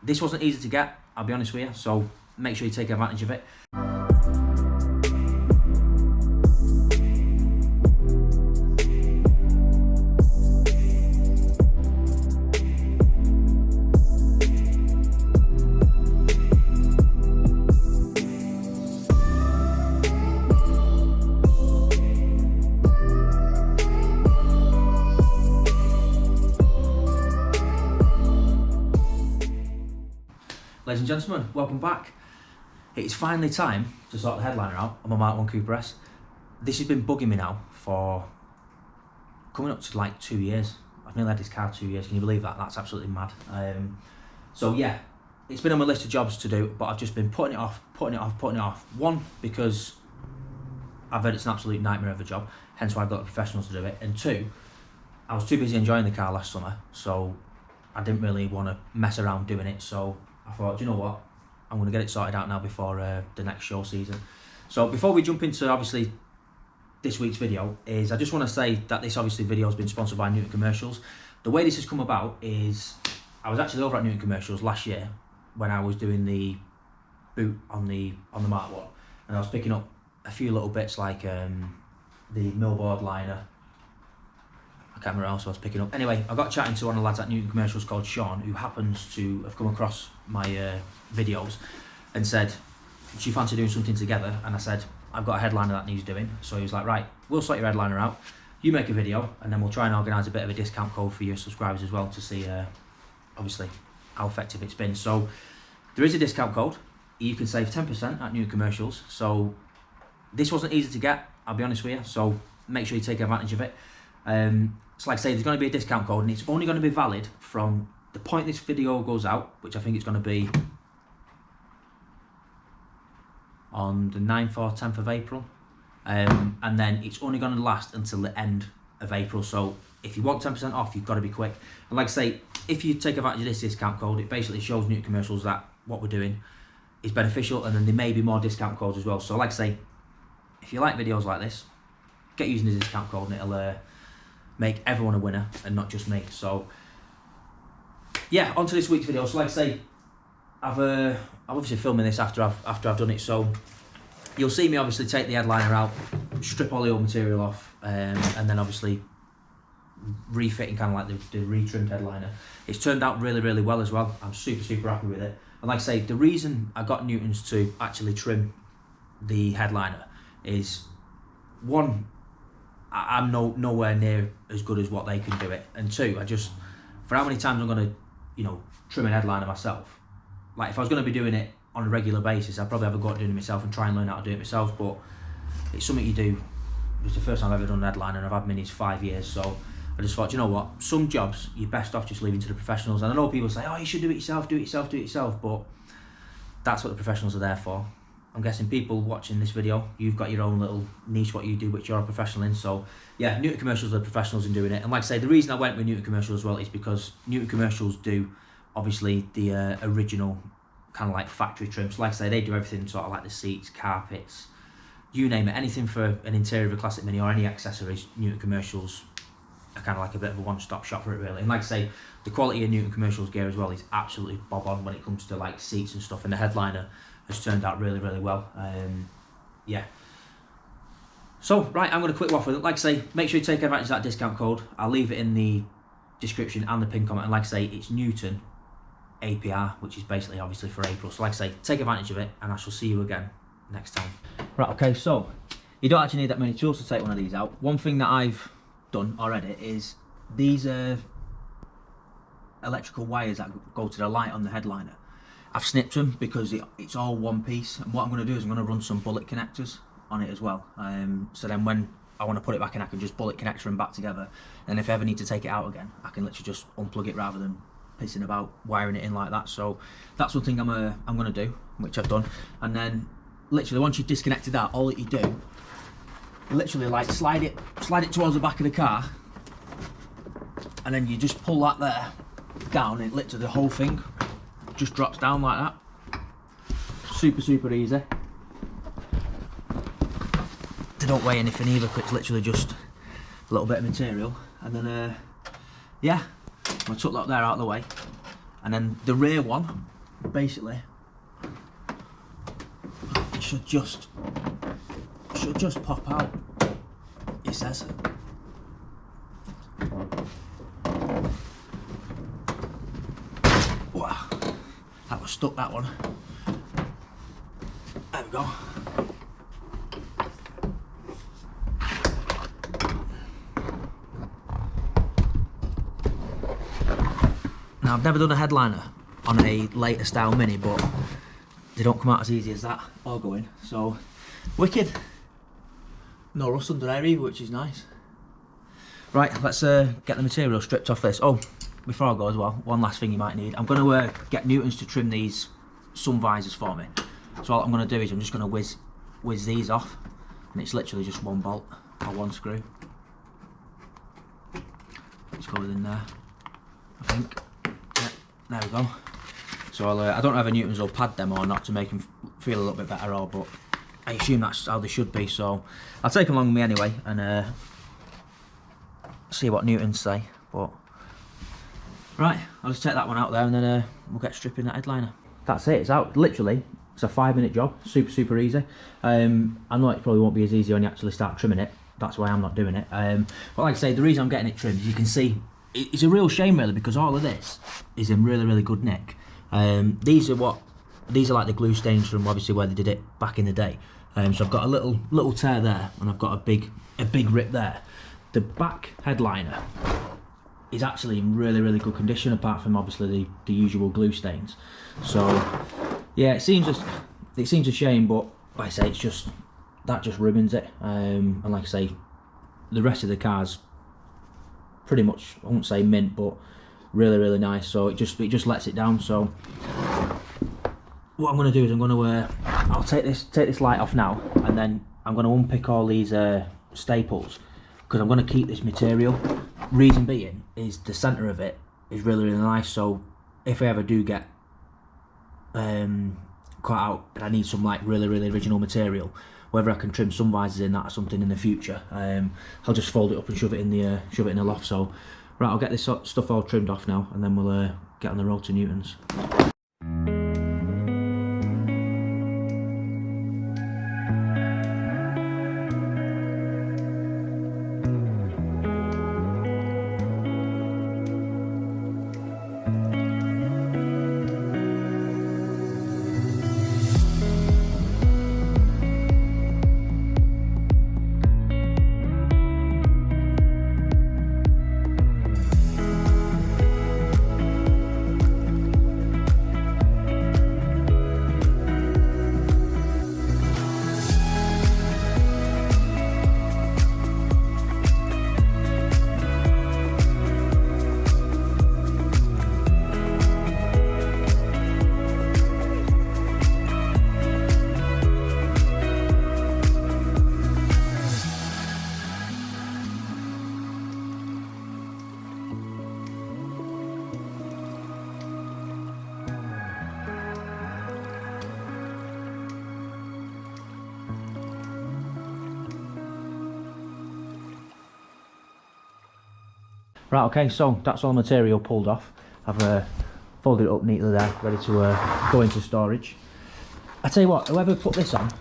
This wasn't easy to get, I'll be honest with you, so make sure you take advantage of it. Ladies and gentlemen, welcome back. It's finally time to sort the headliner out on my Mark 1 Cooper S. This has been bugging me now for coming up to like 2 years. I've nearly had this car 2 years, can you believe that? That's absolutely mad. So yeah, it's been on my list of jobs to do, but I've just been putting it off. One, because I've heard it's an absolute nightmare of a job, hence why I've got the professionals to do it. And two, I was too busy enjoying the car last summer, so I didn't really want to mess around doing it. So I thought, do you know what? I'm going to get it sorted out now before the next show season. So before we jump into obviously this week's video, I just want to say that this obviously video has been sponsored by Newton Commercials. The way this has come about is I was actually over at Newton Commercials last year when I was doing the boot on the Mark 1, and I was picking up a few little bits like the millboard liner. I can't remember what else I was picking up. Anyway, I got chatting to one of the lads at Newton Commercials called Sean, who happens to have come across my videos, and said, do you fancy doing something together? And I said, I've got a headliner that needs doing. So he was like, right, we'll sort your headliner out, you make a video, and then we'll try and organise a bit of a discount code for your subscribers as well to see obviously how effective it's been. So there is a discount code. You can save 10% at Newton Commercials. So this wasn't easy to get, I'll be honest with you, so make sure you take advantage of it. So like I say, there's going to be a discount code, and it's only going to be valid from the point this video goes out, which I think it's going to be on the 9th or 10th of April. And then it's only going to last until the end of April. So if you want 10% off, you've got to be quick. And like I say, if you take advantage of this discount code, it basically shows Newton Commercials that what we're doing is beneficial, and then there may be more discount codes as well. So like I say, if you like videos like this, get using the discount code, and it'll make everyone a winner and not just me. So yeah, on to this week's video. So like I say, I'm obviously filming this after I've done it, so you'll see me obviously take the headliner out, strip all the old material off, and then obviously refitting kind of like the retrimmed headliner. It's turned out really well as well. I'm super happy with it. And like I say, the reason I got Newtons to actually trim the headliner is, one, I'm nowhere near as good as what they can do it, and two, I just, for how many times I'm going to, you know, trim a headliner myself, like if I was going to be doing it on a regular basis, I'd probably have a go at doing it myself and try and learn how to do it myself, but it's something you do. It's the first time I've ever done an headliner, and I've had minis 5 years, so I just thought, you know what, some jobs you're best off just leaving to the professionals. And I know people say, oh, you should do it yourself, but that's what the professionals are there for. I'm guessing people watching this video, you've got your own little niche, what you do, which you're a professional in. So yeah, Newton Commercials are professionals in doing it. And like I say, the reason I went with Newton Commercials as well is because Newton Commercials do obviously the original kind of like factory trims. Like I say, they do everything, sort of like the seats, carpets, you name it, anything for an interior of a classic Mini or any accessories. Newton Commercials are kind of like a bit of a one-stop shop for it really. And like I say, the quality of Newton Commercials gear as well is absolutely bob on when it comes to like seats and stuff, and the headliner has turned out really well. Yeah. So right, I'm going to quick waffle. Like I say, make sure you take advantage of that discount code. I'll leave it in the description and the pinned comment. And like I say, it's NEWTONAPR, which is basically obviously for April. So like I say, take advantage of it, and I shall see you again next time. Right, okay, so you don't actually need that many tools to take one of these out. One thing that I've done already is these electrical wires that go to the light on the headliner. I've snipped them because it's all one piece, and what I'm going to do is I'm going to run some bullet connectors on it as well. So then when I want to put it back in, I can just bullet connector them back together, and if I ever need to take it out again, I can literally just unplug it rather than pissing about wiring it in like that. So that's one thing I'm going to do, which I've done. And then literally once you've disconnected that, all that you do, literally like slide it towards the back of the car, and then you just pull that there down, and literally the whole thing just drops down like that. Super easy. They don't weigh anything either, it's literally just a little bit of material. And then yeah, I took that there out of the way, and then the rear one, basically it should just pop out, it says. Wow, that was stuck, that one. There we go. Now, I've never done a headliner on a later style Mini, but they don't come out as easy as that all going. So, wicked. No rust under there either, which is nice. Right, let's get the material stripped off this. Oh, before I go as well, one last thing you might need. I'm going to get Newtons to trim these sun visors for me. So all I'm going to do is I'm just going to whiz these off, and it's literally just one bolt or one screw. Just goes in there, I think. Yeah, there we go. So I don't know if Newtons will pad them or not to make them feel a little bit better, but I assume that's how they should be. So I'll take them along with me anyway and see what Newtons say. But right, I'll just take that one out there and then we'll get stripping that headliner. That's it, it's out. Literally, it's a 5-minute job, super easy. I know it probably won't be as easy when you actually start trimming it. That's why I'm not doing it. But like I say, the reason I'm getting it trimmed, as you can see, it's a real shame really, because all of this is in really good nick. These are like the glue stains from obviously where they did it back in the day. So I've got a little tear there, and I've got a big rip there. The back headliner is actually in really good condition, apart from obviously the usual glue stains. So yeah, it seems a shame, but like I say, that just ruins it. And like I say, the rest of the car's pretty much, I won't say mint, but really nice. So it just lets it down. So what I'm going to do is I'll take this light off now, and then I'm going to unpick all these staples, because I'm going to keep this material. Reason being is the centre of it is really nice. So if I ever do get cut out and I need some like really original material, whether I can trim some visors in that or something in the future, I'll just fold it up and shove it in the loft. So right, I'll get this stuff all trimmed off now, and then we'll get on the road to Newtons. Right, okay, so that's all the material pulled off. I've folded it up neatly there, ready to go into storage. I tell you what, whoever put this on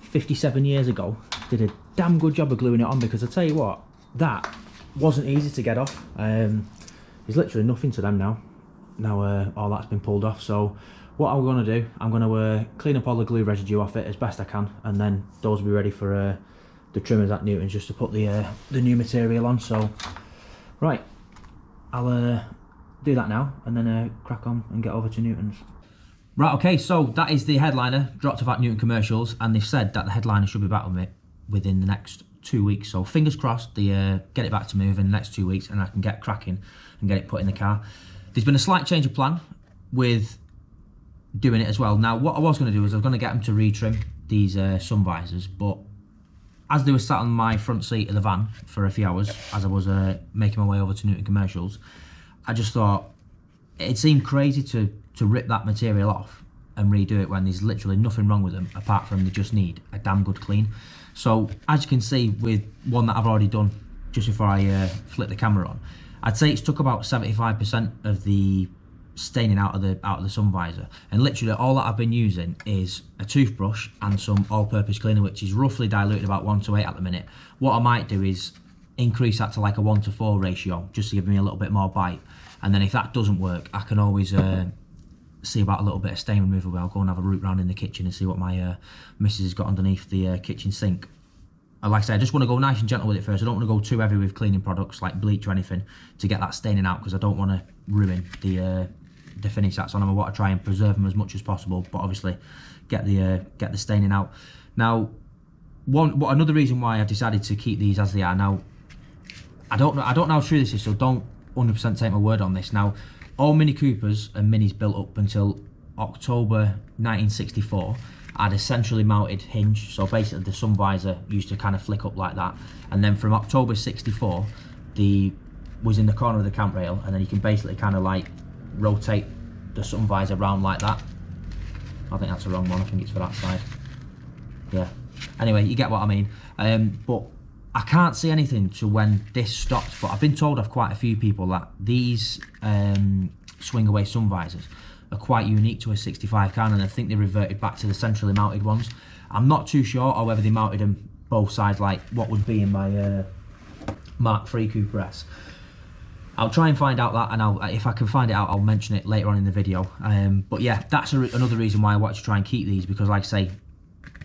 57 years ago did a damn good job of gluing it on, because I tell you what, that wasn't easy to get off. There's literally nothing to them now all that's been pulled off. So what I'm going to do, I'm going to clean up all the glue residue off it as best I can, and then those will be ready for the trimmers at Newtons, just to put the new material on. So right, I'll do that now and then crack on and get over to Newtons. Right, okay, so that is the headliner dropped off at Newton Commercials, and they've said that the headliner should be back with me within the next 2 weeks. So fingers crossed they get it back to move in the next 2 weeks, and I can get cracking and get it put in the car. There's been a slight change of plan with doing it as well. Now, what I was going to do is I was going to get them to retrim these sun visors, but as they were sat on my front seat of the van for a few hours as I was making my way over to Newton Commercials, I just thought it seemed crazy to rip that material off and redo it when there's literally nothing wrong with them, apart from they just need a damn good clean. So as you can see with one that I've already done just before I flip the camera on, I'd say it's took about 75% of the staining out of the sun visor. And literally all that I've been using is a toothbrush and some all-purpose cleaner, which is roughly diluted about 1:8 at the minute. What I might do is increase that to like a 1:4 ratio, just to give me a little bit more bite. And then if that doesn't work, I can always see about a little bit of stain removal, where I'll go and have a root round in the kitchen and see what my missus has got underneath the kitchen sink. And like I said, I just want to go nice and gentle with it first. I don't want to go too heavy with cleaning products like bleach or anything to get that staining out, because I don't want to ruin the finish that's on them. I want to try and preserve them as much as possible, but obviously get the staining out. Now, another reason why I've decided to keep these as they are. Now, I don't know how true this is, so don't 100% take my word on this. Now, all Mini Coopers and Minis built up until October 1964 had a centrally mounted hinge, so basically the sun visor used to kind of flick up like that, and then from October 64 was in the corner of the camp rail, and then you can basically kind of like rotate the sun visor around like that. I think that's the wrong one, I think it's for that side. Yeah, anyway, you get what I mean. But I can't see anything to when this stopped, but I've been told of quite a few people that these swing away sun visors are quite unique to a 65 can, and I think they reverted back to the centrally mounted ones. I'm not too sure, or whether they mounted them both sides like what would be in my Mark III Cooper S. I'll try and find out that, and if I can find it out, I'll mention it later on in the video. But yeah, that's another reason why I want to try and keep these, because like I say,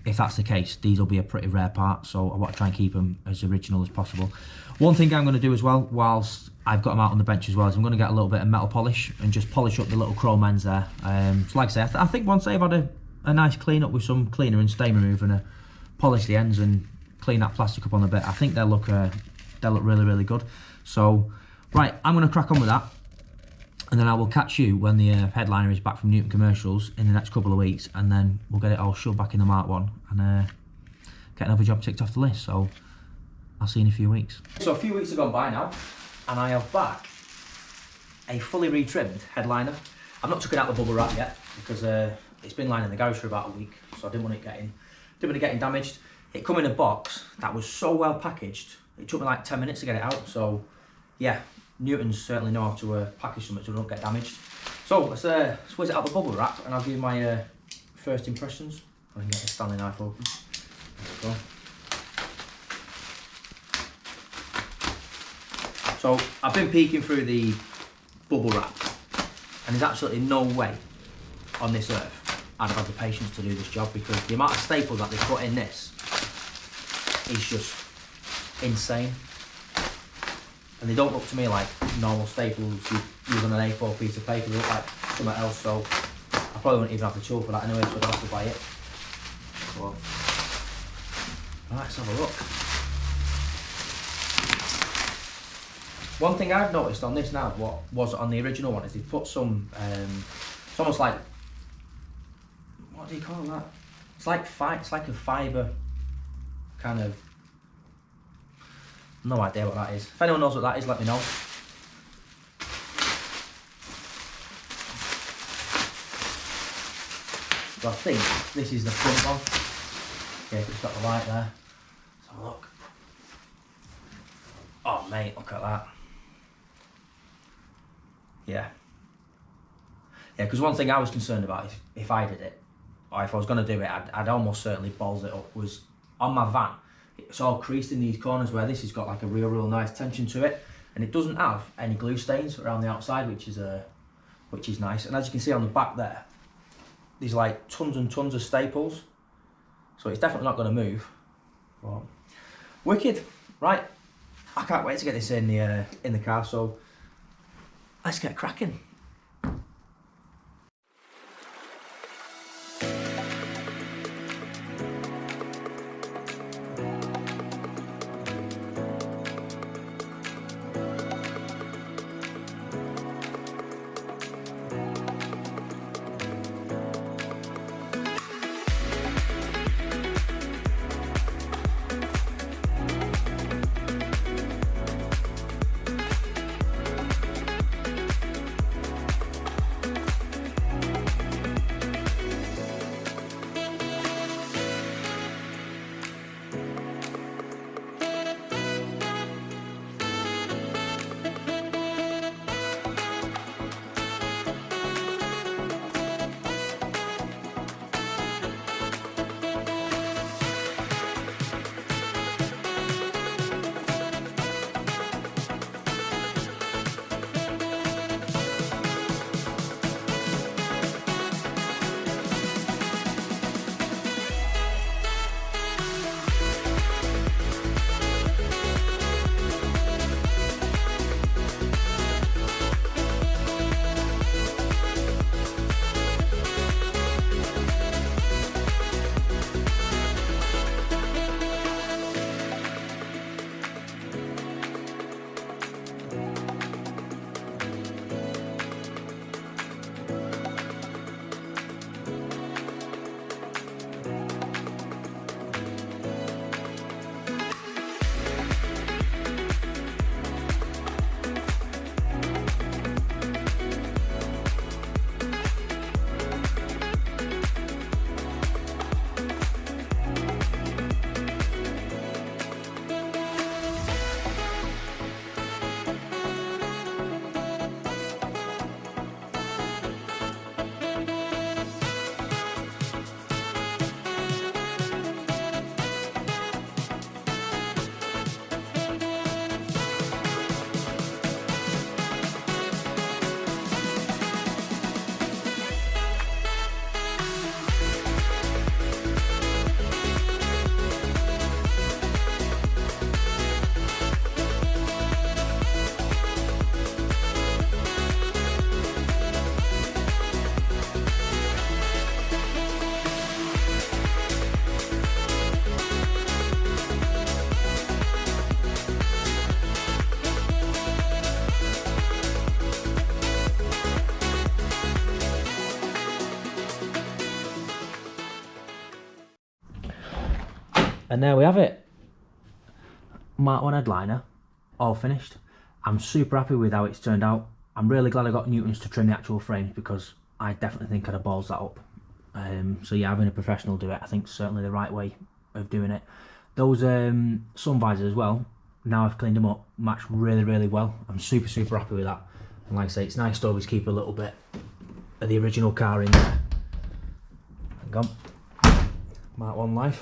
if that's the case, these will be a pretty rare part, so I want to try and keep them as original as possible. One thing I'm going to do as well, whilst I've got them out on the bench as well, is I'm going to get a little bit of metal polish and just polish up the little chrome ends there. So like I say, I think once they've had a nice clean up with some cleaner and stain remover, and polish the ends and clean that plastic up on the bit, I think they'll look really, really good. So right, I'm going to crack on with that, and then I will catch you when the headliner is back from Newton Commercials in the next couple of weeks, and then we'll get it all shoved back in the Mark 1 and get another job ticked off the list. So I'll see you in a few weeks. So a few weeks have gone by now, and I have back a fully retrimmed headliner. I've not took it out the bubble wrap yet, because it's been lying in the garage for about a week, so I didn't want it getting damaged. It come in a box that was so well packaged, it took me like 10 minutes to get it out. So yeah, Newtons certainly know how to package something so it don't get damaged. So let's whiz it out the bubble wrap, and I'll give you my first impressions. I can get the Stanley knife open. There we go. So I've been peeking through the bubble wrap, and there's absolutely no way on this earth I'd have had the patience to do this job, because the amount of staples that they put in this is just insane. And they don't look to me like normal staples you use on an A4 piece of paper. They look like something else, so I probably wouldn't even have the tool for that anyway, so I'd have to buy it. But, right, let's have a look. One thing I've noticed on this now, what was on the original one, is they put some, it's almost like, what do you call that? It's like a fibre kind of, no idea what that is. If anyone knows what that is, let me know. So I think this is the front one. Okay, it's got the light there. Let's have a look. Oh mate, look at that. Yeah. Yeah, because one thing I was concerned about, if I did it, or if I was going to do it, I'd almost certainly balls it up, was on my van. It's all creased in these corners, where this has got like a real nice tension to it, and it doesn't have any glue stains around the outside, which is nice. And as you can see on the back there, there's like tons and tons of staples, so it's definitely not going to move. But wicked, right? I can't wait to get this in the car. So let's get cracking. And there we have it. Mark 1 headliner, all finished. I'm super happy with how it's turned out. I'm really glad I got Newtons to trim the actual frames because I definitely think I'd have balls that up. So yeah, having a professional do it, I think certainly the right way of doing it. Those sun visors as well, now I've cleaned them up, match really, really well. I'm super, super happy with that. And like I say, it's nice to always keep a little bit of the original car in there. Hang on. Mark 1 life.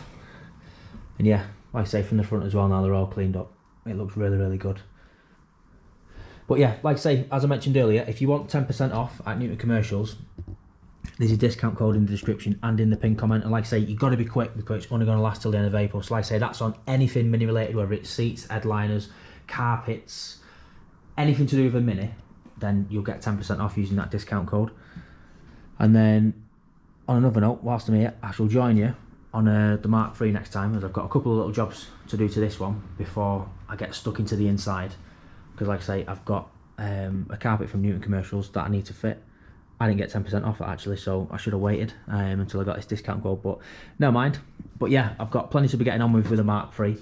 And yeah, like I say, from the front as well, now they're all cleaned up. It looks really, really good. But yeah, like I say, as I mentioned earlier, if you want 10% off at Newton Commercials, there's a discount code in the description and in the pinned comment. And like I say, you've got to be quick because it's only going to last till the end of April. So like I say, that's on anything Mini related, whether it's seats, headliners, carpets, anything to do with a Mini, then you'll get 10% off using that discount code. And then on another note, whilst I'm here, I shall join you on the Mark III next time, as I've got a couple of little jobs to do to this one before I get stuck into the inside. Because like I say, I've got a carpet from Newton Commercials that I need to fit. I didn't get 10% off it actually, so I should have waited until I got this discount code, but never mind. But yeah, I've got plenty to be getting on with the Mark III.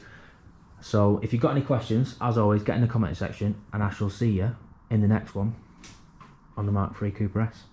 So if you've got any questions, as always, get in the comment section and I shall see you in the next one on the Mark III Cooper S.